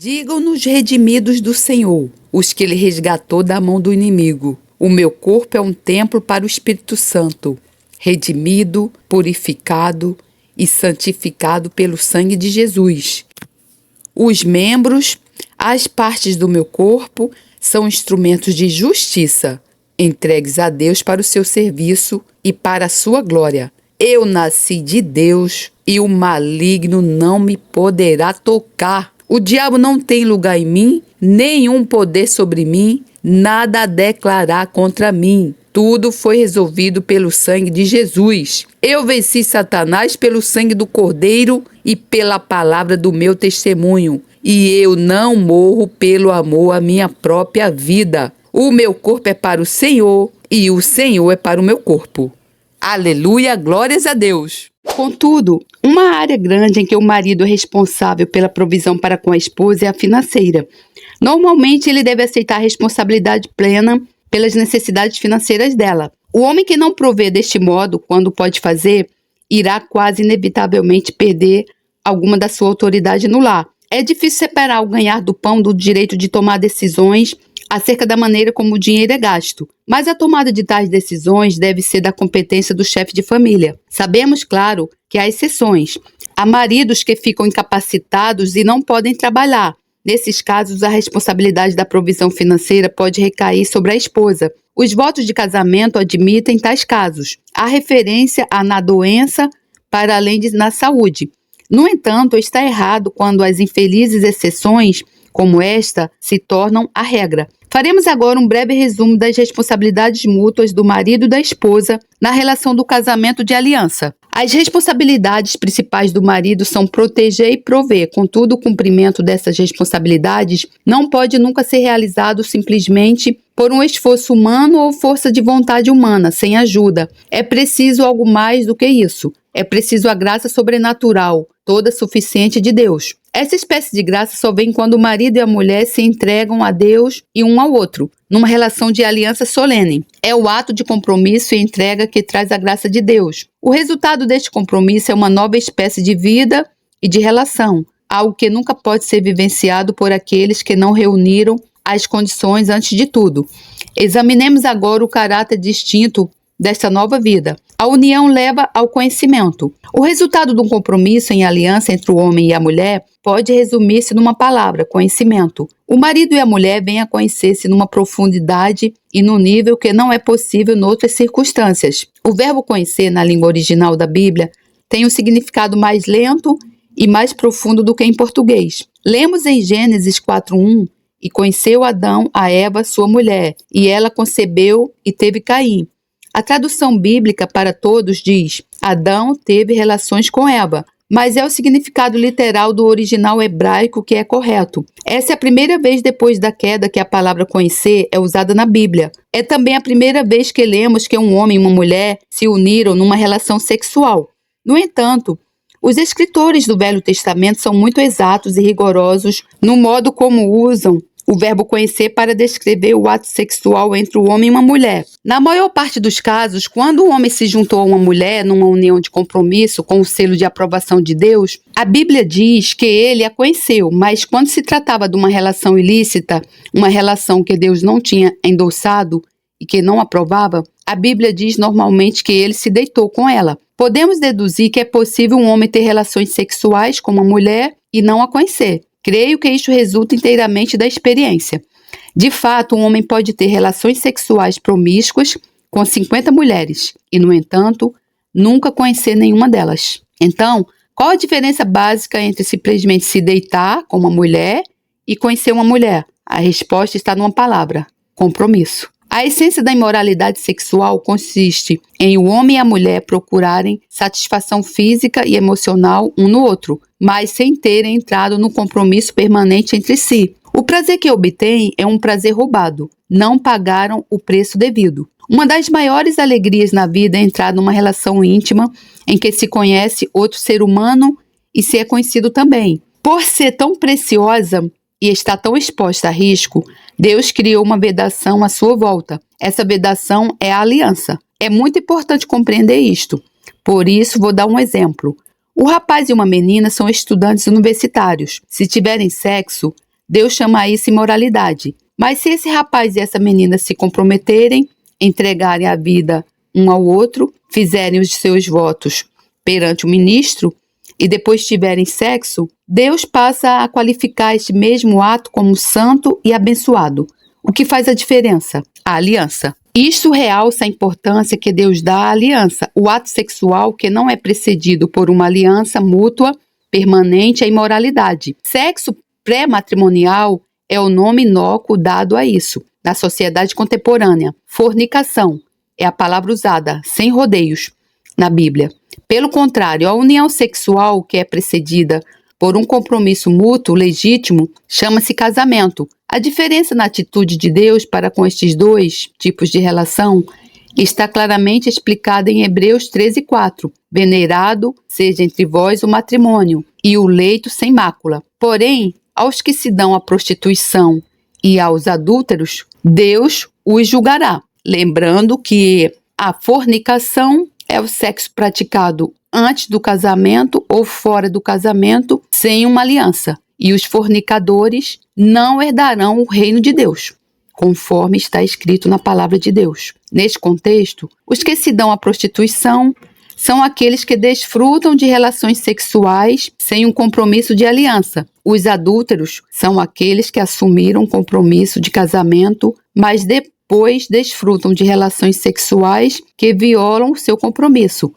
Digam-nos redimidos do Senhor, os que ele resgatou da mão do inimigo. O meu corpo é um templo para o Espírito Santo, redimido, purificado e santificado pelo sangue de Jesus. Os membros, as partes do meu corpo, são instrumentos de justiça, entregues a Deus para o seu serviço e para a sua glória. Eu nasci de Deus e o maligno não me poderá tocar. O diabo não tem lugar em mim, nenhum poder sobre mim, nada a declarar contra mim. Tudo foi resolvido pelo sangue de Jesus. Eu venci Satanás pelo sangue do Cordeiro e pela palavra do meu testemunho. E eu não morro pelo amor à minha própria vida. O meu corpo é para o Senhor e o Senhor é para o meu corpo. Aleluia, glórias a Deus! Contudo, uma área grande em que o marido é responsável pela provisão para com a esposa é a financeira. Normalmente, ele deve aceitar a responsabilidade plena pelas necessidades financeiras dela. O homem que não provê deste modo, quando pode fazer, irá quase inevitavelmente perder alguma da sua autoridade no lar. É difícil separar o ganhar do pão do direito de tomar decisões acerca da maneira como o dinheiro é gasto. Mas a tomada de tais decisões deve ser da competência do chefe de família. Sabemos, claro, que há exceções. Há maridos que ficam incapacitados e não podem trabalhar. Nesses casos, a responsabilidade da provisão financeira pode recair sobre a esposa. Os votos de casamento admitem tais casos. Há referência na doença para além de na saúde. No entanto, está errado quando as infelizes exceções, como esta, se tornam a regra. Faremos agora um breve resumo das responsabilidades mútuas do marido e da esposa na relação do casamento de aliança. As responsabilidades principais do marido são proteger e prover. Contudo, o cumprimento dessas responsabilidades não pode nunca ser realizado simplesmente por um esforço humano ou força de vontade humana, sem ajuda. É preciso algo mais do que isso. É preciso a graça sobrenatural, toda suficiente de Deus. Essa espécie de graça só vem quando o marido e a mulher se entregam a Deus e um ao outro, numa relação de aliança solene. É o ato de compromisso e entrega que traz a graça de Deus. O resultado deste compromisso é uma nova espécie de vida e de relação, algo que nunca pode ser vivenciado por aqueles que não reuniram as condições antes de tudo. Examinemos agora o caráter distinto desta nova vida. A união leva ao conhecimento. O resultado de um compromisso em aliança entre o homem e a mulher pode resumir-se numa palavra: conhecimento. O marido e a mulher vêm a conhecer-se numa profundidade e num nível que não é possível em outras circunstâncias. O verbo conhecer, na língua original da Bíblia, tem um significado mais lento e mais profundo do que em português. Lemos em Gênesis 4:1: e conheceu Adão a Eva, sua mulher, e ela concebeu e teve Caim. A tradução bíblica para todos diz: Adão teve relações com Eva, mas é o significado literal do original hebraico que é correto. Essa é a primeira vez depois da queda que a palavra conhecer é usada na Bíblia. É também a primeira vez que lemos que um homem e uma mulher se uniram numa relação sexual. No entanto, os escritores do Velho Testamento são muito exatos e rigorosos no modo como usam o verbo conhecer para descrever o ato sexual entre o homem e uma mulher. Na maior parte dos casos, quando o homem se juntou a uma mulher numa união de compromisso com o selo de aprovação de Deus, a Bíblia diz que ele a conheceu, mas quando se tratava de uma relação ilícita, uma relação que Deus não tinha endossado e que não aprovava, a Bíblia diz normalmente que ele se deitou com ela. Podemos deduzir que é possível um homem ter relações sexuais com uma mulher e não a conhecer. Creio que isto resulta inteiramente da experiência. De fato, um homem pode ter relações sexuais promíscuas com 50 mulheres e, no entanto, nunca conhecer nenhuma delas. Então, qual a diferença básica entre simplesmente se deitar com uma mulher e conhecer uma mulher? A resposta está numa palavra: compromisso. A essência da imoralidade sexual consiste em o homem e a mulher procurarem satisfação física e emocional um no outro, mas sem terem entrado no compromisso permanente entre si. O prazer que obtêm é um prazer roubado. Não pagaram o preço devido. Uma das maiores alegrias na vida é entrar numa relação íntima em que se conhece outro ser humano e se é conhecido também. Por ser tão preciosa e está tão exposta a risco, Deus criou uma vedação à sua volta. Essa vedação é a aliança. É muito importante compreender isto. Por isso, vou dar um exemplo. O rapaz e uma menina são estudantes universitários. Se tiverem sexo, Deus chama isso imoralidade. Mas se esse rapaz e essa menina se comprometerem, entregarem a vida um ao outro, fizerem os seus votos perante o ministro e depois tiverem sexo, Deus passa a qualificar este mesmo ato como santo e abençoado. O que faz a diferença? A aliança. Isto realça a importância que Deus dá à aliança. O ato sexual que não é precedido por uma aliança mútua, permanente, é imoralidade. Sexo pré-matrimonial é o nome inócuo dado a isso, na sociedade contemporânea. Fornicação é a palavra usada, sem rodeios, na Bíblia. Pelo contrário, a união sexual que é precedida por um compromisso mútuo legítimo chama-se casamento. A diferença na atitude de Deus para com estes dois tipos de relação está claramente explicada em Hebreus 13:4. Venerado seja entre vós o matrimônio e o leito sem mácula. Porém, aos que se dão à prostituição e aos adúlteros, Deus os julgará. Lembrando que a fornicação é o sexo praticado antes do casamento ou fora do casamento sem uma aliança. E os fornicadores não herdarão o reino de Deus, conforme está escrito na palavra de Deus. Neste contexto, os que se dão à prostituição são aqueles que desfrutam de relações sexuais sem um compromisso de aliança. Os adúlteros são aqueles que assumiram um compromisso de casamento, mas depois desfrutam de relações sexuais que violam o seu compromisso.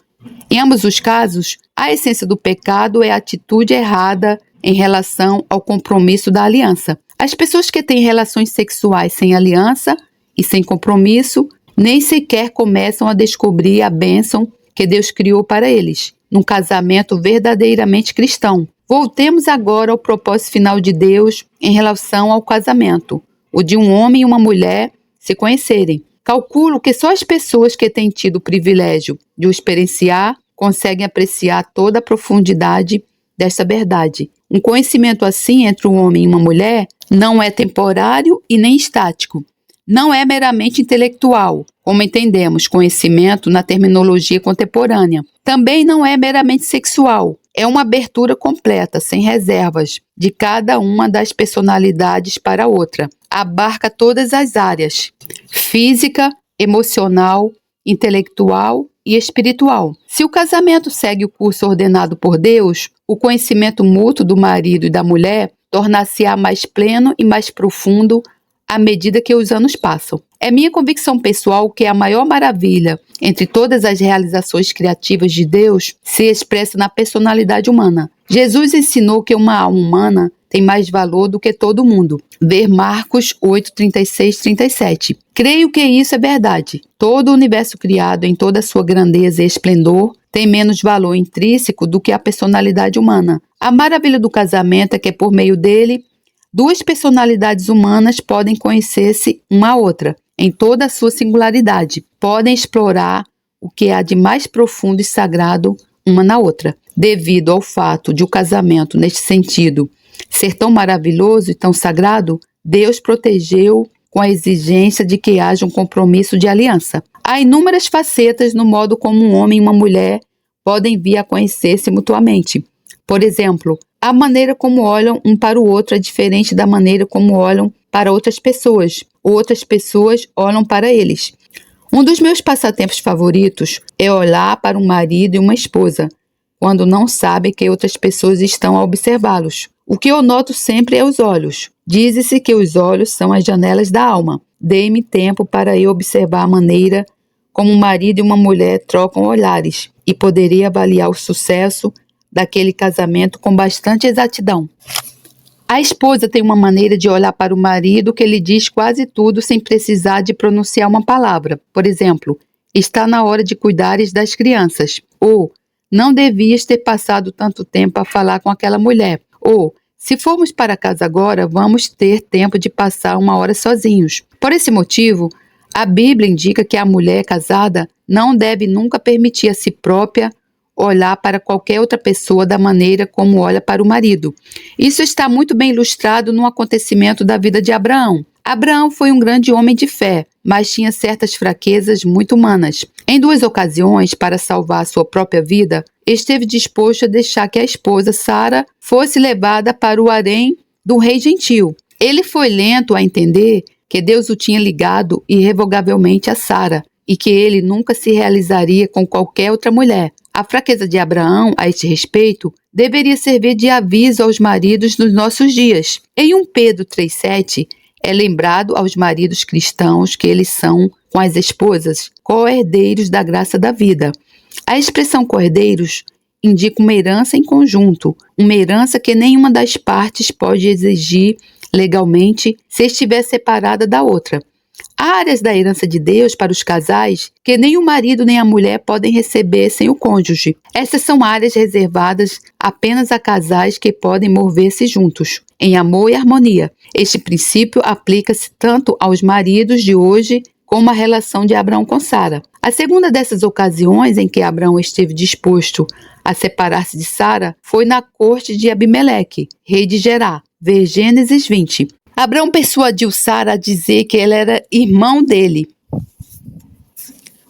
Em ambos os casos, a essência do pecado é a atitude errada em relação ao compromisso da aliança. As pessoas que têm relações sexuais sem aliança e sem compromisso nem sequer começam a descobrir a bênção que Deus criou para eles, num casamento verdadeiramente cristão. Voltemos agora ao propósito final de Deus em relação ao casamento, o de um homem e uma mulher se conhecerem. Calculo que só as pessoas que têm tido o privilégio de o experienciar conseguem apreciar toda a profundidade desta verdade. Um conhecimento assim entre um homem e uma mulher não é temporário e nem estático. Não é meramente intelectual, como entendemos conhecimento na terminologia contemporânea. Também não é meramente sexual. É uma abertura completa, sem reservas, de cada uma das personalidades para a outra. Abarca todas as áreas: física, emocional, intelectual e espiritual. Se o casamento segue o curso ordenado por Deus, o conhecimento mútuo do marido e da mulher tornar-se-á mais pleno e mais profundo à medida que os anos passam. É minha convicção pessoal que a maior maravilha entre todas as realizações criativas de Deus se expressa na personalidade humana. Jesus ensinou que uma alma humana tem mais valor do que todo mundo. Ver Marcos 8, 36, 37. Creio que isso é verdade. Todo o universo criado em toda a sua grandeza e esplendor tem menos valor intrínseco do que a personalidade humana. A maravilha do casamento é que, por meio dele, duas personalidades humanas podem conhecer-se uma à outra, em toda a sua singularidade. Podem explorar o que há de mais profundo e sagrado uma na outra. Devido ao fato de o casamento, neste sentido, ser tão maravilhoso e tão sagrado, Deus protegeu com a exigência de que haja um compromisso de aliança. Há inúmeras facetas no modo como um homem e uma mulher podem vir a conhecer-se mutuamente. Por exemplo, a maneira como olham um para o outro é diferente da maneira como olham para outras pessoas, ou outras pessoas olham para eles. Um dos meus passatempos favoritos é olhar para um marido e uma esposa, quando não sabem que outras pessoas estão a observá-los. O que eu noto sempre é os olhos. Diz-se que os olhos são as janelas da alma. Dei-me tempo para eu observar a maneira como um marido e uma mulher trocam olhares e poderia avaliar o sucesso daquele casamento com bastante exatidão. A esposa tem uma maneira de olhar para o marido que lhe diz quase tudo sem precisar de pronunciar uma palavra. Por exemplo, está na hora de cuidares das crianças. Ou, não devias ter passado tanto tempo a falar com aquela mulher. Ou, se formos para casa agora, vamos ter tempo de passar uma hora sozinhos. Por esse motivo, a Bíblia indica que a mulher casada não deve nunca permitir a si própria olhar para qualquer outra pessoa da maneira como olha para o marido. Isso está muito bem ilustrado no acontecimento da vida de Abraão. Abraão foi um grande homem de fé, mas tinha certas fraquezas muito humanas. Em 2 ocasiões, para salvar sua própria vida, esteve disposto a deixar que a esposa Sara fosse levada para o harém do rei gentil. Ele foi lento a entender que Deus o tinha ligado irrevogavelmente a Sara e que ele nunca se realizaria com qualquer outra mulher. A fraqueza de Abraão a este respeito deveria servir de aviso aos maridos nos nossos dias. Em 1 Pedro 3,7 é lembrado aos maridos cristãos que eles são, com as esposas, co-herdeiros da graça da vida. A expressão co-herdeiros indica uma herança em conjunto, uma herança que nenhuma das partes pode exigir legalmente se estiver separada da outra. Há áreas da herança de Deus para os casais que nem o marido nem a mulher podem receber sem o cônjuge. Essas são áreas reservadas apenas a casais que podem mover-se juntos, em amor e harmonia. Este princípio aplica-se tanto aos maridos de hoje como à relação de Abraão com Sara. A segunda dessas ocasiões em que Abraão esteve disposto a separar-se de Sara foi na corte de Abimeleque, rei de Gerá. Vê Gênesis 20. Abraão persuadiu Sara a dizer que ela era irmão dele,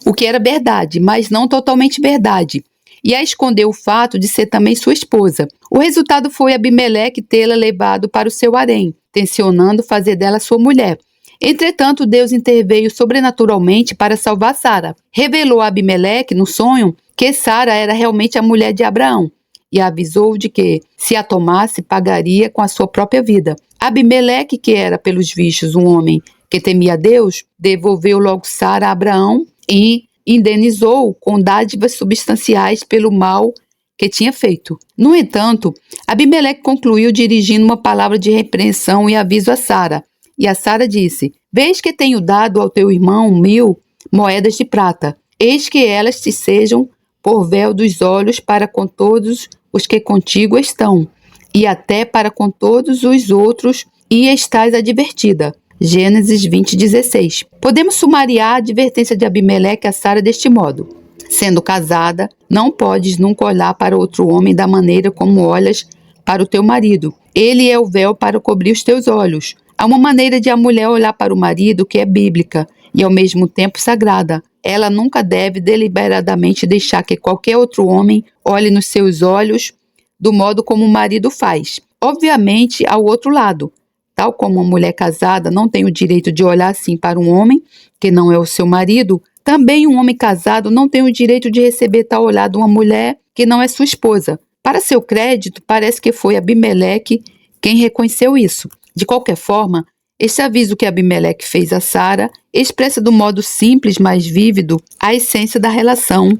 o que era verdade, mas não totalmente verdade, e a escondeu o fato de ser também sua esposa. O resultado foi Abimeleque tê-la levado para o seu harém, tencionando fazer dela sua mulher. Entretanto, Deus interveio sobrenaturalmente para salvar Sara. Revelou a Abimeleque, no sonho, que Sara era realmente a mulher de Abraão, e a avisou de que, se a tomasse, pagaria com a sua própria vida. Abimeleque, que era, pelos vistos, um homem que temia a Deus, devolveu logo Sara a Abraão e indenizou-o com dádivas substanciais pelo mal que tinha feito. No entanto, Abimeleque concluiu dirigindo uma palavra de repreensão e aviso a Sara. E a Sara disse: Vês que tenho dado ao teu irmão 1000 moedas de prata. Eis que elas te sejam por véu dos olhos para com todos os que contigo estão, e até para com todos os outros, e estás advertida. Gênesis 20:16. Podemos sumariar a advertência de Abimeleque a Sara deste modo: sendo casada, não podes nunca olhar para outro homem da maneira como olhas para o teu marido. Ele é o véu para cobrir os teus olhos. Há uma maneira de a mulher olhar para o marido que é bíblica e ao mesmo tempo sagrada. Ela nunca deve deliberadamente deixar que qualquer outro homem olhe nos seus olhos do modo como o marido faz. Obviamente, ao outro lado, tal como uma mulher casada não tem o direito de olhar assim para um homem que não é o seu marido, também um homem casado não tem o direito de receber tal olhar de uma mulher que não é sua esposa. Para seu crédito, parece que foi Abimeleque quem reconheceu isso. De qualquer forma, esse aviso que Abimeleque fez a Sara expressa do modo simples, mas vívido, a essência da relação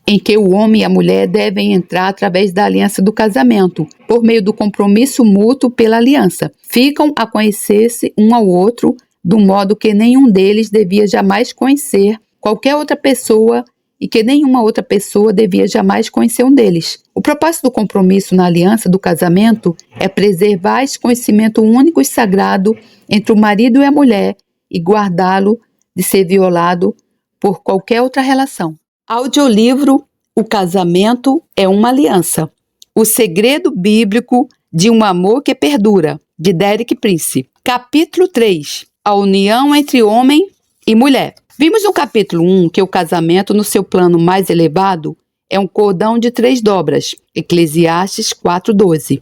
em que o homem e a mulher devem entrar através da aliança do casamento, por meio do compromisso mútuo pela aliança. Ficam a conhecer-se um ao outro, do modo que nenhum deles devia jamais conhecer qualquer outra pessoa e que nenhuma outra pessoa devia jamais conhecer um deles. O propósito do compromisso na aliança do casamento é preservar esse conhecimento único e sagrado entre o marido e a mulher e guardá-lo de ser violado por qualquer outra relação. Audiolivro O Casamento é uma Aliança. O Segredo Bíblico de um Amor que Perdura, de Derek Prince. Capítulo 3. A união entre homem e mulher. Vimos no capítulo 1 que o casamento, no seu plano mais elevado, é um cordão de 3 dobras. Eclesiastes 4:12.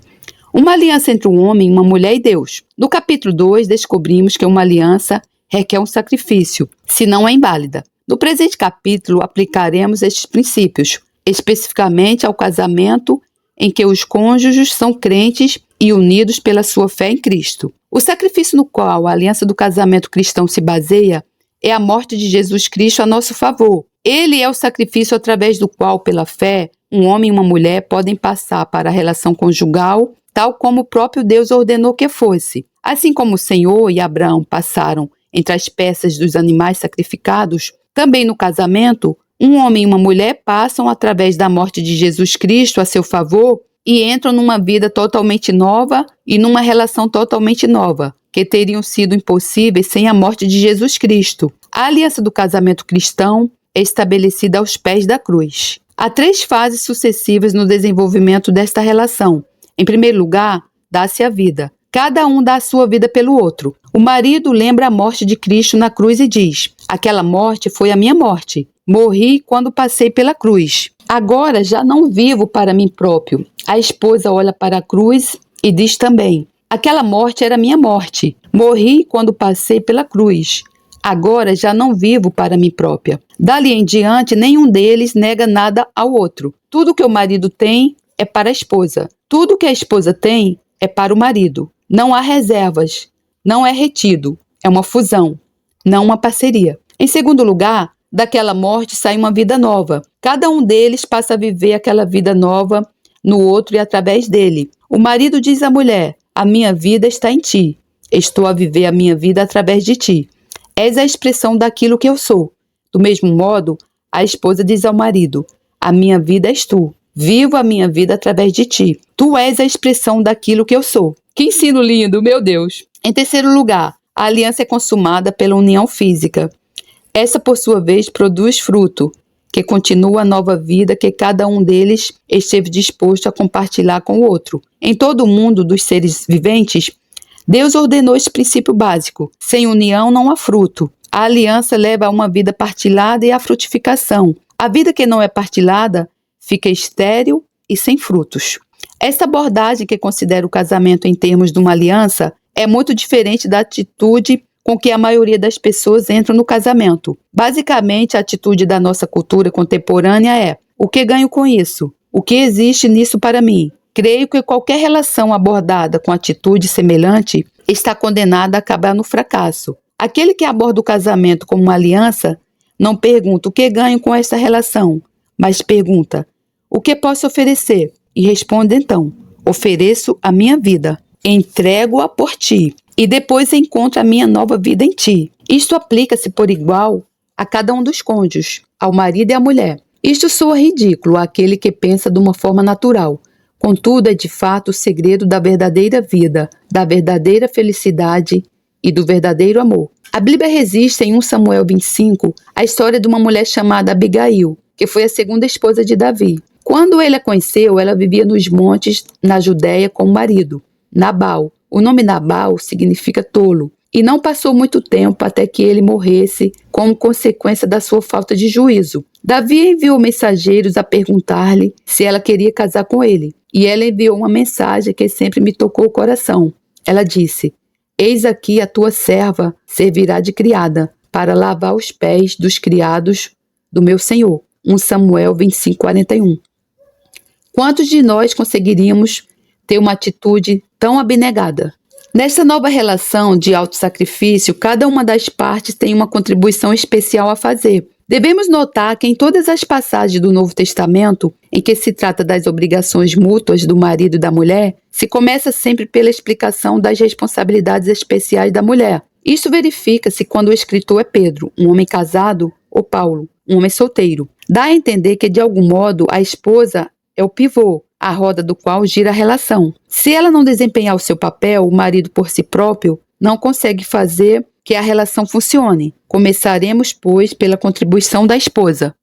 Uma aliança entre um homem, uma mulher e Deus. No capítulo 2, descobrimos que uma aliança requer um sacrifício, senão é inválida. No presente capítulo, aplicaremos estes princípios, especificamente ao casamento em que os cônjuges são crentes e unidos pela sua fé em Cristo. O sacrifício no qual a aliança do casamento cristão se baseia é a morte de Jesus Cristo a nosso favor. Ele é o sacrifício através do qual, pela fé, um homem e uma mulher podem passar para a relação conjugal, tal como o próprio Deus ordenou que fosse. Assim como o Senhor e Abraão passaram entre as peças dos animais sacrificados, também no casamento, um homem e uma mulher passam através da morte de Jesus Cristo a seu favor e entram numa vida totalmente nova e numa relação totalmente nova, que teriam sido impossíveis sem a morte de Jesus Cristo. A aliança do casamento cristão é estabelecida aos pés da cruz. Há 3 fases sucessivas no desenvolvimento desta relação. Em primeiro lugar, dá-se a vida. Cada um dá a sua vida pelo outro. O marido lembra a morte de Cristo na cruz e diz: aquela morte foi a minha morte. Morri quando passei pela cruz. Agora já não vivo para mim próprio. A esposa olha para a cruz e diz também: Aquela morte era minha morte. Morri quando passei pela cruz. Agora já não vivo para mim própria. Dali em diante, nenhum deles nega nada ao outro. Tudo que o marido tem é para a esposa. Tudo que a esposa tem é para o marido. Não há reservas. Não é retido. É uma fusão, não uma parceria. Em segundo lugar, daquela morte sai uma vida nova. Cada um deles passa a viver aquela vida nova no outro e através dele. O marido diz à mulher: a minha vida está em ti. Estou a viver a minha vida através de ti. És a expressão daquilo que eu sou. Do mesmo modo, a esposa diz ao marido: a minha vida és tu. Vivo a minha vida através de ti. Tu és a expressão daquilo que eu sou. Que ensino lindo, meu Deus! Em terceiro lugar, a aliança é consumada pela união física. Essa, por sua vez, produz fruto, que continua a nova vida que cada um deles esteve disposto a compartilhar com o outro. Em todo o mundo dos seres viventes, Deus ordenou esse princípio básico. Sem união não há fruto. A aliança leva a uma vida partilhada e à frutificação. A vida que não é partilhada fica estéril e sem frutos. Esta abordagem, que considera o casamento em termos de uma aliança, é muito diferente da atitude com que a maioria das pessoas entram no casamento. Basicamente, a atitude da nossa cultura contemporânea é: o que ganho com isso? O que existe nisso para mim? Creio que qualquer relação abordada com atitude semelhante está condenada a acabar no fracasso. Aquele que aborda o casamento como uma aliança não pergunta o que ganho com esta relação, mas pergunta: o que posso oferecer? E responde então: ofereço a minha vida, entrego-a por ti, e depois encontro a minha nova vida em ti. Isto aplica-se por igual a cada um dos cônjuges, ao marido e à mulher. Isto soa ridículo àquele que pensa de uma forma natural. Contudo, é de fato o segredo da verdadeira vida, da verdadeira felicidade e do verdadeiro amor. A Bíblia registra em 1 Samuel 25 a história de uma mulher chamada Abigail, que foi a segunda esposa de Davi. Quando ele a conheceu, ela vivia nos montes na Judéia com o marido, Nabal. O nome Nabal significa tolo. E não passou muito tempo até que ele morresse como consequência da sua falta de juízo. Davi enviou mensageiros a perguntar-lhe se ela queria casar com ele. E ela enviou uma mensagem que sempre me tocou o coração. Ela disse: eis aqui a tua serva servirá de criada, para lavar os pés dos criados do meu senhor. 1 Samuel 25:41. Quantos de nós conseguiríamos ter uma atitude tão abnegada? Nesta nova relação de autossacrifício, cada uma das partes tem uma contribuição especial a fazer. Devemos notar que em todas as passagens do Novo Testamento, em que se trata das obrigações mútuas do marido e da mulher, se começa sempre pela explicação das responsabilidades especiais da mulher. Isso verifica-se quando o escritor é Pedro, um homem casado, ou Paulo, um homem solteiro. Dá a entender que, de algum modo, a esposa é o pivô, a roda do qual gira a relação. Se ela não desempenhar o seu papel, o marido por si próprio não consegue fazer que a relação funcione. Começaremos, pois, pela contribuição da esposa.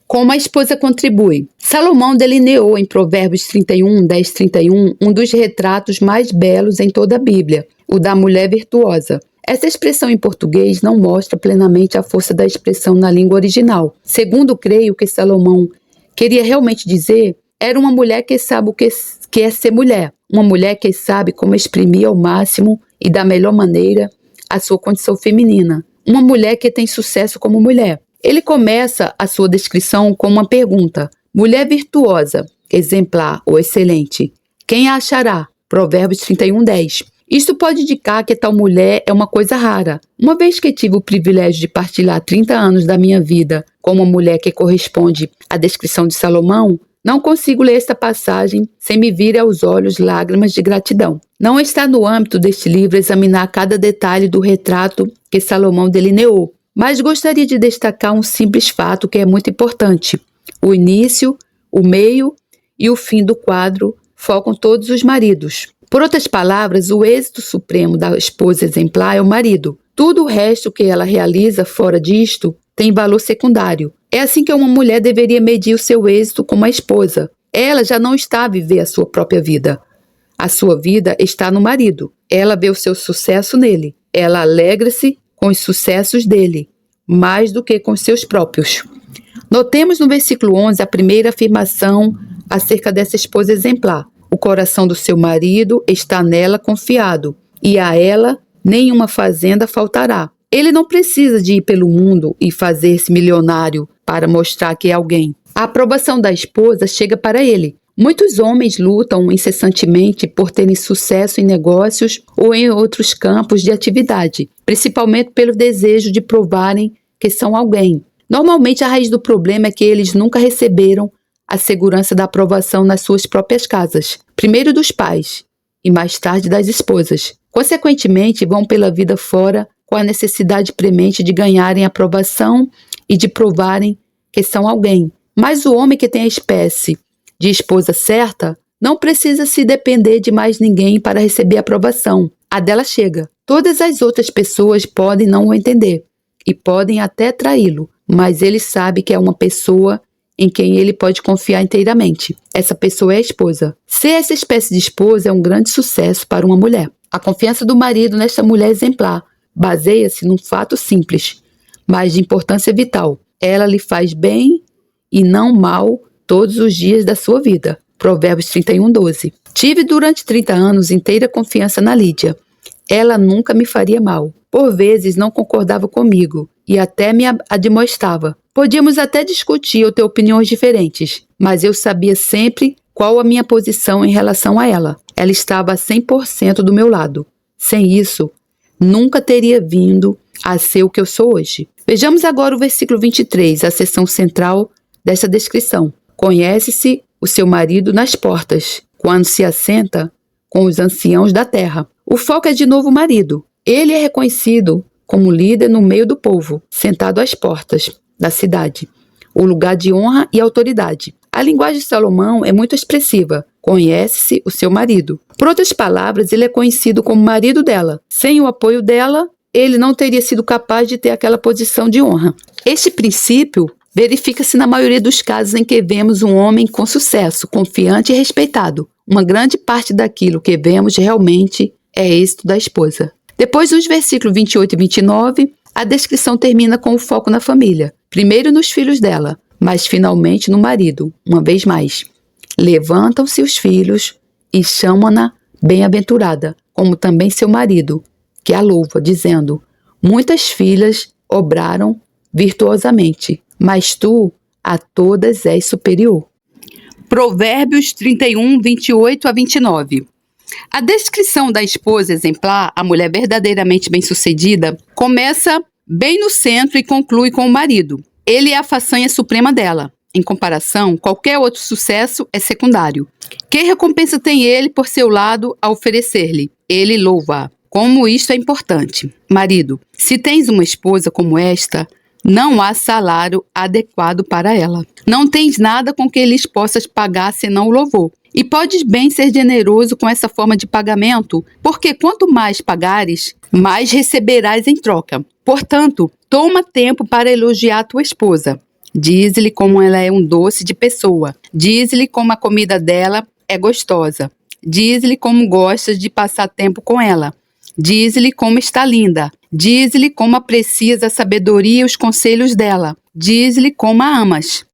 Como a esposa contribui? Salomão delineou em Provérbios 31, 10-31, um dos retratos mais belos em toda a Bíblia, o da mulher virtuosa. Essa expressão em português não mostra plenamente a força da expressão na língua original. Segundo creio que Salomão queria realmente dizer, era uma mulher que sabe o que é ser mulher. Uma mulher que sabe como exprimir ao máximo e da melhor maneira a sua condição feminina. Uma mulher que tem sucesso como mulher. Ele começa a sua descrição com uma pergunta: mulher virtuosa, exemplar ou excelente, quem a achará? Provérbios 31:10. Isto pode indicar que tal mulher é uma coisa rara. Uma vez que tive o privilégio de partilhar 30 anos da minha vida com uma mulher que corresponde à descrição de Salomão, não consigo ler esta passagem sem me vir aos olhos lágrimas de gratidão. Não está no âmbito deste livro examinar cada detalhe do retrato que Salomão delineou, mas gostaria de destacar um simples fato que é muito importante. O início, o meio e o fim do quadro focam todos os maridos. Por outras palavras, o êxito supremo da esposa exemplar é o marido. Tudo o resto que ela realiza fora disto tem valor secundário. É assim que uma mulher deveria medir o seu êxito como a esposa. Ela já não está a viver a sua própria vida. A sua vida está no marido. Ela vê o seu sucesso nele. Ela alegra-se com os sucessos dele, mais do que com os seus próprios. Notemos no versículo 11 a primeira afirmação acerca dessa esposa exemplar. O coração do seu marido está nela confiado, e a ela nenhuma fazenda faltará. Ele não precisa de ir pelo mundo e fazer-se milionário para mostrar que é alguém. A aprovação da esposa chega para ele. Muitos homens lutam incessantemente por terem sucesso em negócios ou em outros campos de atividade, principalmente pelo desejo de provarem que são alguém. Normalmente, a raiz do problema é que eles nunca receberam a segurança da aprovação nas suas próprias casas, primeiro dos pais e mais tarde das esposas. Consequentemente, vão pela vida fora com a necessidade premente de ganharem aprovação e de provarem que são alguém. Mas o homem que tem a espécie de esposa certa não precisa se depender de mais ninguém para receber aprovação. A dela chega. Todas as outras pessoas podem não o entender e podem até traí-lo, mas ele sabe que é uma pessoa em quem ele pode confiar inteiramente. Essa pessoa é a esposa. Ser essa espécie de esposa é um grande sucesso para uma mulher. A confiança do marido nesta mulher exemplar baseia-se num fato simples, mas de importância vital. Ela lhe faz bem e não mal todos os dias da sua vida. Provérbios 31:12. Tive durante 30 anos inteira confiança na Lídia. Ela nunca me faria mal. Por vezes não concordava comigo e até me admoestava. Podíamos até discutir ou ter opiniões diferentes, mas eu sabia sempre qual a minha posição em relação a ela. Ela estava a 100% do meu lado. Sem isso, nunca teria vindo a ser o que eu sou hoje. Vejamos agora o versículo 23, a seção central dessa descrição. Conhece-se o seu marido nas portas, quando se assenta com os anciãos da terra. O foco é de novo o marido. Ele é reconhecido como líder no meio do povo, sentado às portas da cidade, o lugar de honra e autoridade. A linguagem de Salomão é muito expressiva. Conhece-se o seu marido. Por outras palavras, ele é conhecido como marido dela. Sem o apoio dela, ele não teria sido capaz de ter aquela posição de honra. Este princípio verifica-se na maioria dos casos em que vemos um homem com sucesso, confiante e respeitado. Uma grande parte daquilo que vemos realmente é êxito da esposa. Depois dos versículos 28 e 29, a descrição termina com o foco na família. Primeiro nos filhos dela, mas finalmente no marido, uma vez mais. Levantam-se os filhos e chamam-na bem-aventurada, como também seu marido, que a louva, dizendo: muitas filhas obraram virtuosamente, mas tu a todas és superior. Provérbios 31, 28 a 29. A descrição da esposa exemplar, a mulher verdadeiramente bem-sucedida, começa bem no centro e conclui com o marido. Ele é a façanha suprema dela. Em comparação, qualquer outro sucesso é secundário. Que recompensa tem ele por seu lado a oferecer-lhe? Ele louva. Como isto é importante. Marido, se tens uma esposa como esta, não há salário adequado para ela. Não tens nada com que lhes possas pagar senão o louvor. E podes bem ser generoso com essa forma de pagamento, porque quanto mais pagares, mais receberás em troca. Portanto, toma tempo para elogiar a tua esposa. Diz-lhe como ela é um doce de pessoa. Diz-lhe como a comida dela é gostosa. Diz-lhe como gostas de passar tempo com ela. Diz-lhe como está linda. Diz-lhe como aprecias a sabedoria e os conselhos dela. Diz-lhe como a amas.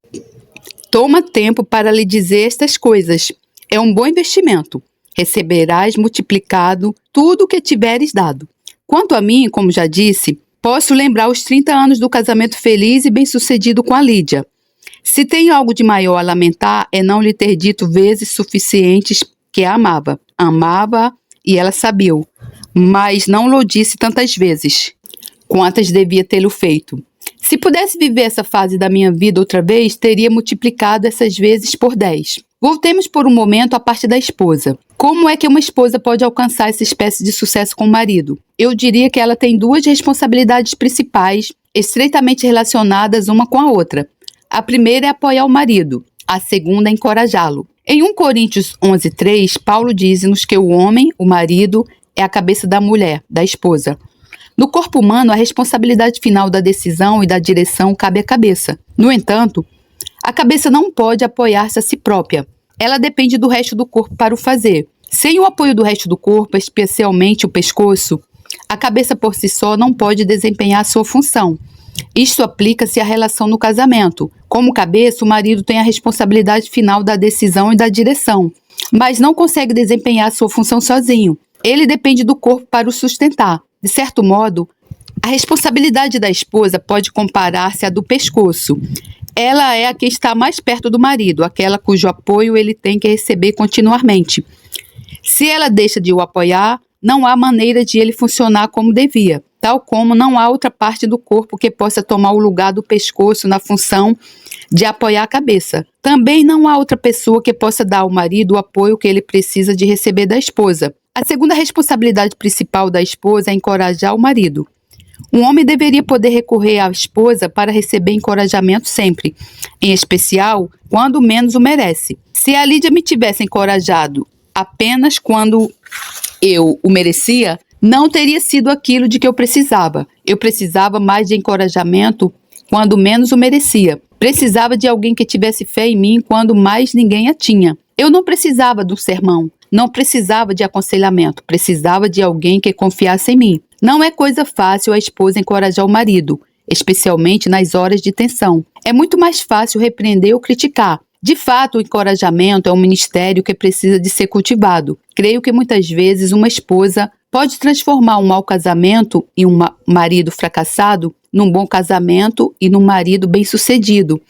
Toma tempo para lhe dizer estas coisas. É um bom investimento. Receberás multiplicado tudo o que tiveres dado. Quanto a mim, como já disse, posso lembrar os 30 anos do casamento feliz e bem-sucedido com a Lídia. Se tem algo de maior a lamentar, é não lhe ter dito vezes suficientes que a amava. Amava e ela sabia, mas não lhe disse tantas vezes quantas devia tê-lo feito. Se pudesse viver essa fase da minha vida outra vez, teria multiplicado essas vezes por 10. Voltemos por um momento à parte da esposa. Como é que uma esposa pode alcançar essa espécie de sucesso com o marido? Eu diria que ela tem duas responsabilidades principais, estreitamente relacionadas uma com a outra. A primeira é apoiar o marido, a segunda é encorajá-lo. Em 1 Coríntios 11:3, Paulo diz-nos que o homem, o marido, é a cabeça da mulher, da esposa. No corpo humano, a responsabilidade final da decisão e da direção cabe à cabeça. No entanto, a cabeça não pode apoiar-se a si própria. Ela depende do resto do corpo para o fazer. Sem o apoio do resto do corpo, especialmente o pescoço, a cabeça por si só não pode desempenhar sua função. Isto aplica-se à relação no casamento. Como cabeça, o marido tem a responsabilidade final da decisão e da direção. mas não consegue desempenhar sua função sozinho. Ele depende do corpo para o sustentar. De certo modo, a responsabilidade da esposa pode comparar-se à do pescoço. Ela é a que está mais perto do marido, aquela cujo apoio ele tem que receber continuamente. Se ela deixa de o apoiar, não há maneira de ele funcionar como devia, tal como não há outra parte do corpo que possa tomar o lugar do pescoço na função de apoiar a cabeça. Também não há outra pessoa que possa dar ao marido o apoio que ele precisa de receber da esposa. A segunda responsabilidade principal da esposa é encorajar o marido. Um homem deveria poder recorrer à esposa para receber encorajamento sempre, em especial quando menos o merece. Se a Lídia me tivesse encorajado apenas quando eu o merecia, não teria sido aquilo de que eu precisava. Eu precisava mais de encorajamento quando menos o merecia. Precisava de alguém que tivesse fé em mim quando mais ninguém a tinha. Eu não precisava de um sermão, não precisava de aconselhamento, precisava de alguém que confiasse em mim. Não é coisa fácil a esposa encorajar o marido, especialmente nas horas de tensão. É muito mais fácil repreender ou criticar. De fato, o encorajamento é um ministério que precisa de ser cultivado. Creio que muitas vezes uma esposa pode transformar um mau casamento e um marido fracassado num bom casamento e num marido bem-sucedido,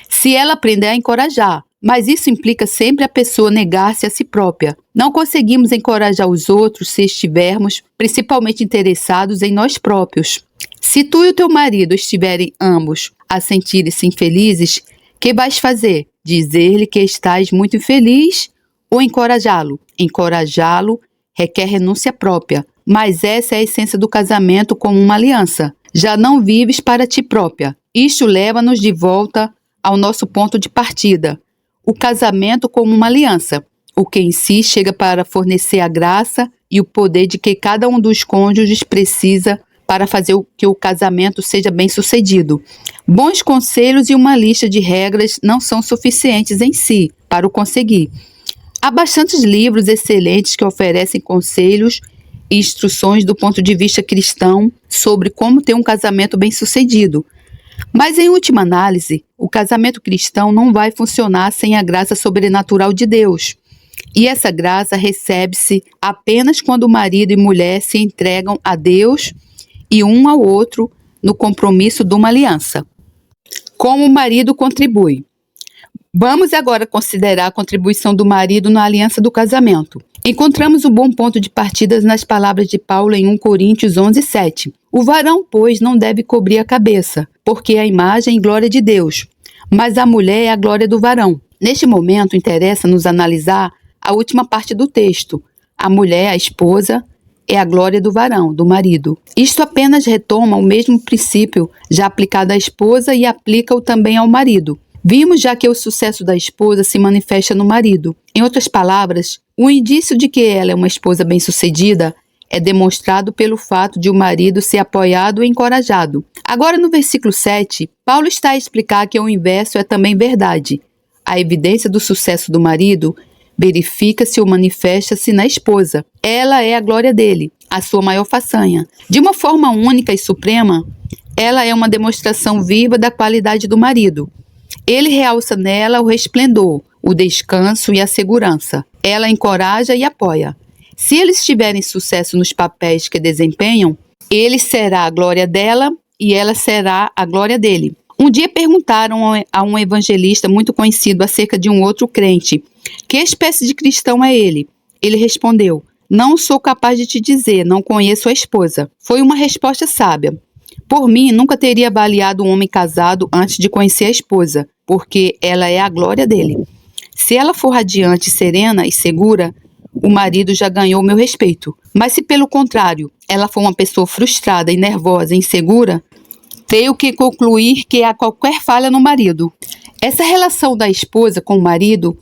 se ela aprender a encorajar. Mas isso implica sempre a pessoa negar-se a si própria. Não conseguimos encorajar os outros se estivermos principalmente interessados em nós próprios. Se tu e o teu marido estiverem ambos a sentirem-se infelizes, que vais fazer? Dizer-lhe que estás muito infeliz ou encorajá-lo? Encorajá-lo requer renúncia própria, mas essa é a essência do casamento como uma aliança. Já não vives para ti própria. Isto leva-nos de volta ao nosso ponto de partida. O casamento como uma aliança, o que em si chega para fornecer a graça e o poder de que cada um dos cônjuges precisa para fazer que o casamento seja bem sucedido. Bons conselhos e uma lista de regras não são suficientes em si para o conseguir. Há bastantes livros excelentes que oferecem conselhos e instruções do ponto de vista cristão sobre como ter um casamento bem sucedido. Mas, em última análise, o casamento cristão não vai funcionar sem a graça sobrenatural de Deus. E essa graça recebe-se apenas quando o marido e mulher se entregam a Deus e um ao outro no compromisso de uma aliança. Como o marido contribui? Vamos agora considerar a contribuição do marido na aliança do casamento. Encontramos um bom ponto de partida nas palavras de Paulo em 1 Coríntios 11:7. O varão, pois, não deve cobrir a cabeça, porque é a imagem e glória de Deus, mas a mulher é a glória do varão. Neste momento, interessa-nos analisar a última parte do texto. A mulher, a esposa, é a glória do varão, do marido. Isto apenas retoma o mesmo princípio já aplicado à esposa e aplica-o também ao marido. Vimos já que o sucesso da esposa se manifesta no marido. Em outras palavras, o indício de que ela é uma esposa bem-sucedida é demonstrado pelo fato de o marido ser apoiado e encorajado. Agora, no versículo 7, Paulo está a explicar que o inverso é também verdade. A evidência do sucesso do marido verifica-se ou manifesta-se na esposa. Ela é a glória dele, a sua maior façanha. De uma forma única e suprema, ela é uma demonstração viva da qualidade do marido. Ele realça nela o resplendor, o descanso e a segurança. Ela encoraja e apoia. Se eles tiverem sucesso nos papéis que desempenham, ele será a glória dela e ela será a glória dele. Um dia perguntaram a um evangelista muito conhecido acerca de um outro crente: que espécie de cristão é ele? Ele respondeu: não sou capaz de te dizer, não conheço a esposa. Foi uma resposta sábia. Por mim, nunca teria avaliado um homem casado antes de conhecer a esposa, porque ela é a glória dele. Se ela for radiante, serena e segura, o marido já ganhou meu respeito. Mas se, pelo contrário, ela for uma pessoa frustrada e nervosa e insegura, tenho que concluir que há qualquer falha no marido. Essa relação da esposa com o marido,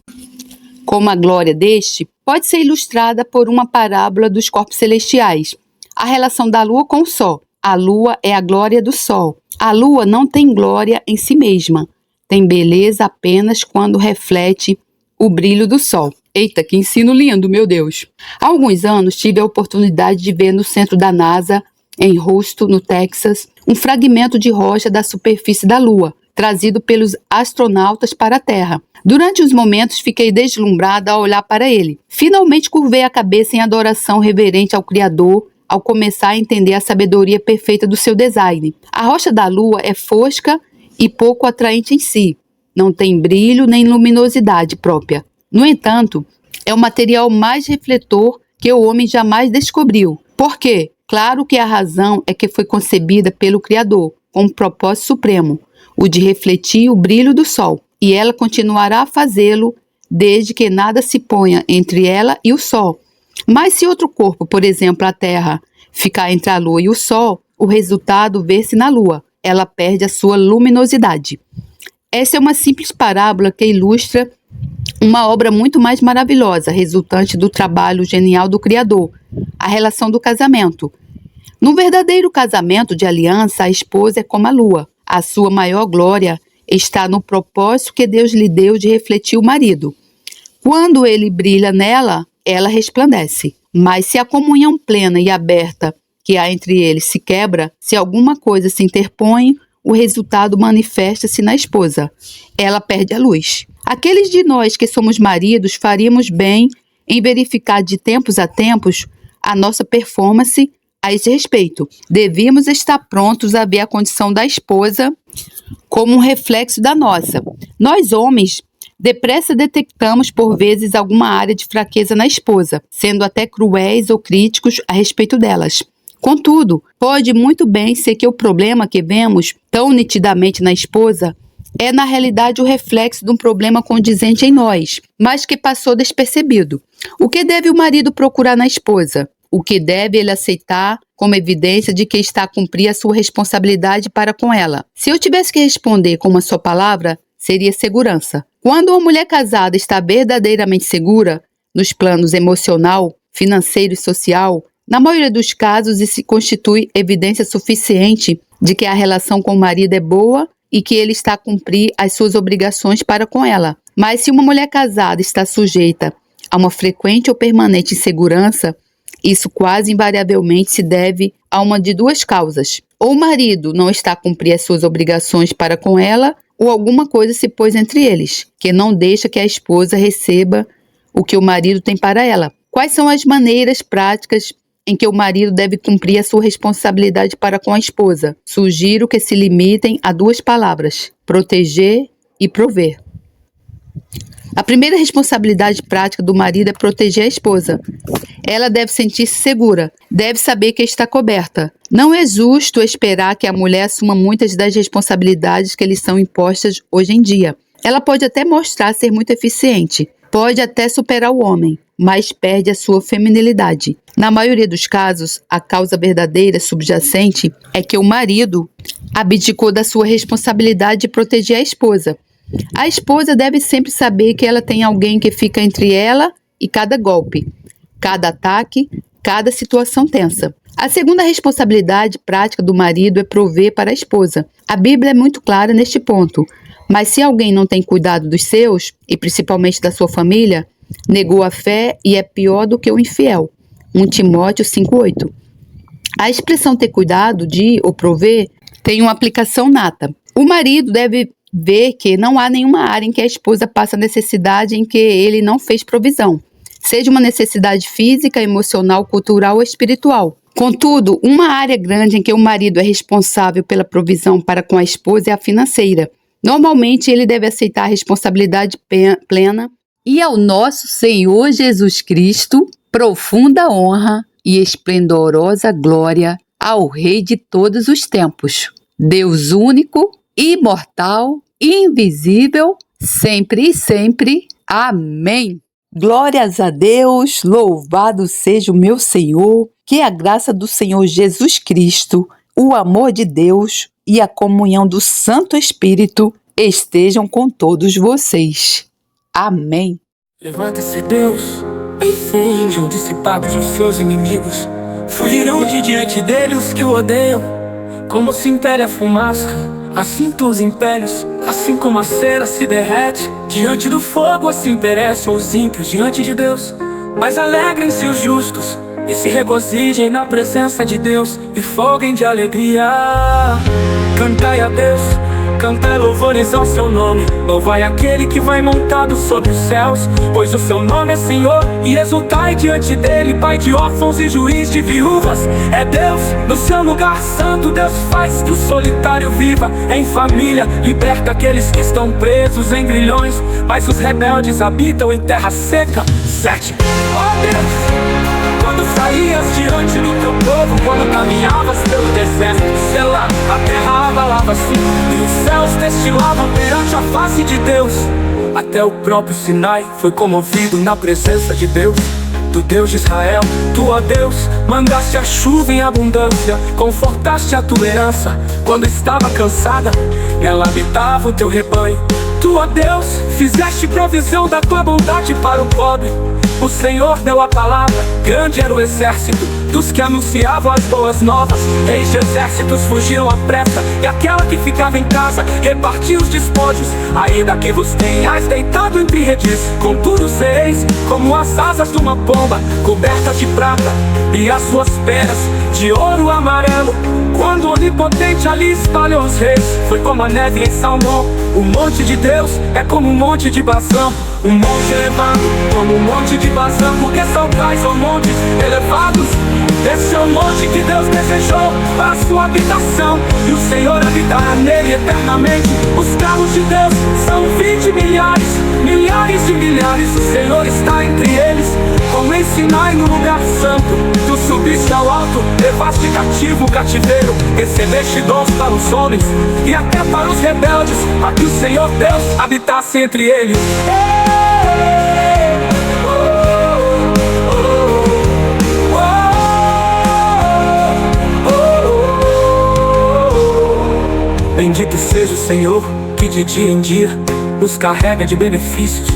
como a glória deste, pode ser ilustrada por uma parábola dos corpos celestiais. A relação da lua com o sol. A lua é a glória do sol. A lua não tem glória em si mesma. Tem beleza apenas quando reflete o brilho do sol. Eita, que ensino lindo, meu Deus! Há alguns anos tive a oportunidade de ver no centro da NASA, em Houston, no Texas, um fragmento de rocha da superfície da Lua. trazido pelos astronautas para a Terra. Durante uns momentos fiquei deslumbrada ao olhar para ele. Finalmente curvei a cabeça em adoração reverente ao Criador, ao começar a entender a sabedoria perfeita do seu design. A rocha da Lua é fosca e pouco atraente em si. Não tem brilho nem luminosidade própria. No entanto, é o material mais refletor que o homem jamais descobriu. Por quê? Claro que a razão é que foi concebida pelo Criador, com um propósito supremo, o de refletir o brilho do Sol. E ela continuará a fazê-lo desde que nada se ponha entre ela e o Sol. Mas se outro corpo, por exemplo a Terra, ficar entre a Lua e o Sol, o resultado vê-se na Lua. Ela perde a sua luminosidade. Essa é uma simples parábola que ilustra uma obra muito mais maravilhosa, resultante do trabalho genial do Criador, a relação do casamento. No verdadeiro casamento de aliança, a esposa é como a lua. A sua maior glória está no propósito que Deus lhe deu de refletir o marido. Quando ele brilha nela, ela resplandece. Mas se a comunhão plena e aberta que há entre eles se quebra, se alguma coisa se interpõe, o resultado manifesta-se na esposa. Ela perde a luz. Aqueles de nós que somos maridos faríamos bem em verificar de tempos a tempos a nossa performance a esse respeito. Devíamos estar prontos a ver a condição da esposa como um reflexo da nossa. Nós, homens, depressa detectamos por vezes alguma área de fraqueza na esposa, sendo até cruéis ou críticos a respeito delas. Contudo, pode muito bem ser que o problema que vemos tão nitidamente na esposa é na realidade o reflexo de um problema condizente em nós, mas que passou despercebido. O que deve o marido procurar na esposa? O que deve ele aceitar como evidência de que está a cumprir a sua responsabilidade para com ela? Se eu tivesse que responder com uma só palavra, seria segurança. Quando uma mulher casada está verdadeiramente segura, nos planos emocional, financeiro e social, na maioria dos casos isso constitui evidência suficiente de que a relação com o marido é boa e que ele está a cumprir as suas obrigações para com ela. Mas se uma mulher casada está sujeita a uma frequente ou permanente insegurança, isso quase invariavelmente se deve a uma de duas causas. Ou o marido não está a cumprir as suas obrigações para com ela, ou alguma coisa se pôs entre eles, que não deixa que a esposa receba o que o marido tem para ela. Quais são as maneiras práticas em que o marido deve cumprir a sua responsabilidade para com a esposa? Sugiro que se limitem a duas palavras: proteger e prover. A primeira responsabilidade prática do marido é proteger a esposa. Ela deve sentir-se segura, deve saber que está coberta. Não é justo esperar que a mulher assuma muitas das responsabilidades que lhe são impostas hoje em dia. Ela pode até mostrar ser muito eficiente, pode até superar o homem, mas perde a sua feminilidade. Na maioria dos casos, a causa verdadeira subjacente é que o marido abdicou da sua responsabilidade de proteger a esposa. A esposa deve sempre saber que ela tem alguém que fica entre ela e cada golpe, cada ataque, cada situação tensa. A segunda responsabilidade prática do marido é prover para a esposa. A Bíblia é muito clara neste ponto, mas se alguém não tem cuidado dos seus, e principalmente da sua família, negou a fé e é pior do que o infiel. 1 Timóteo 5,8. A expressão ter cuidado de ou prover tem uma aplicação nata. O marido deve ver que não há nenhuma área em que a esposa passa necessidade em que ele não fez provisão, seja uma necessidade física, emocional, cultural ou espiritual. Contudo, uma área grande em que o marido é responsável pela provisão para com a esposa é a financeira. Normalmente, ele deve aceitar a responsabilidade plena e ao nosso Senhor Jesus Cristo, profunda honra e esplendorosa glória ao Rei de todos os tempos, Deus único, imortal, invisível, sempre e sempre. Amém. Glórias a Deus, louvado seja o meu Senhor, que a graça do Senhor Jesus Cristo, o amor de Deus e a comunhão do Santo Espírito estejam com todos vocês. Amém. Levanta-se Deus, enfim, um dissipado dos seus inimigos. Fugirão de diante dele os que o odeiam. Como se impere a fumaça, assim os impérios, assim como a cera se derrete diante do fogo, assim perecem os ímpios diante de Deus. Mas alegrem-se os justos e se regozijem na presença de Deus e folguem de alegria. Cantai a Deus, Cantai louvores ao seu nome, louvai aquele que vai montado sobre os céus, pois o seu nome é Senhor, e exultai diante dele, Pai de órfãos e juiz de viúvas. É Deus no seu lugar santo, Deus faz que o solitário viva em família, liberta aqueles que estão presos em grilhões, mas os rebeldes habitam em terra seca. 7. Ó Deus, quando saías diante do teu povo, quando caminhavas pelo deserto, Selá, a terra abalava-se e os céus destilavam perante a face de Deus. Até o próprio Sinai foi comovido na presença de Deus. Do Deus de Israel, tu, ó Deus, mandaste a chuva em abundância, confortaste a tua herança quando estava cansada, nela habitava o teu rebanho. Tu, ó Deus, fizeste provisão da tua bondade para o pobre. O Senhor deu a palavra, grande era o exército dos que anunciavam as boas novas. Reis de exércitos fugiram à pressa, e aquela que ficava em casa repartia os despojos. Ainda que vos tenhais deitado entre redis, contudo sereis como as asas de uma pomba, cobertas de prata, e as suas penas de ouro amarelo. Quando o onipotente ali espalhou os reis, foi como a neve em Salmão. O monte de Deus é como um monte de Bazã, um monte elevado como um monte de Bazã, porque saltais são montes elevados. Esse é o monte que Deus desejou para a sua habitação, e o Senhor habitará nele eternamente. Os carros de Deus são 20 milhares, milhares de milhares. O Senhor está entre eles, como em Sinai no lugar santo. Tu subiste ao alto, levaste cativo o cativeiro, recebeste dons para os homens e até para os rebeldes, para que o Senhor Deus habitasse entre eles. Bendito seja o Senhor, que de dia em dia nos carrega de benefícios,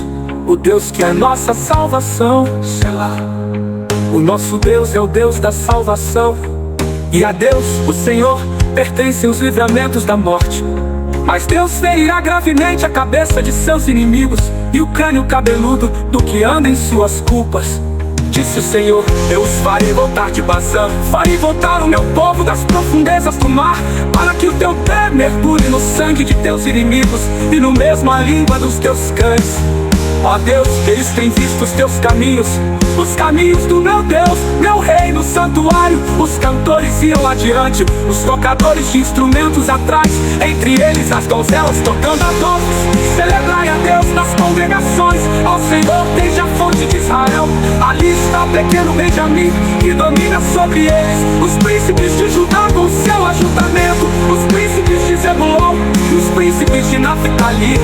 o Deus que é nossa salvação. Selá. O nosso Deus é o Deus da salvação, e a Deus, o Senhor, pertencem os livramentos da morte. Mas Deus ferirá gravemente a cabeça de seus inimigos, e o crânio cabeludo do que anda em suas culpas. Disse o Senhor, eu os farei voltar de Bazã, farei voltar o meu povo das profundezas do mar, para que o teu pé mergulhe no sangue de teus inimigos, e no mesmo a língua dos teus cães. Ó Deus, eles têm visto os teus caminhos, os caminhos do meu Deus, meu rei no santuário. Os cantores iam adiante, os tocadores de instrumentos atrás, entre eles as donzelas tocando adornos. Celebrai a Deus nas congregações, ao Senhor desde a fonte de Israel. Ali está o pequeno Benjamim, que domina sobre eles, os príncipes de Judá com seu ajuntamento, os príncipes de Zebulon e os príncipes de Naphtali.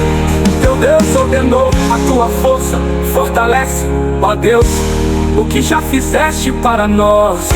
Teu Deus ordenou a tua força, fortalece, ó Deus, o que já fizeste para nós.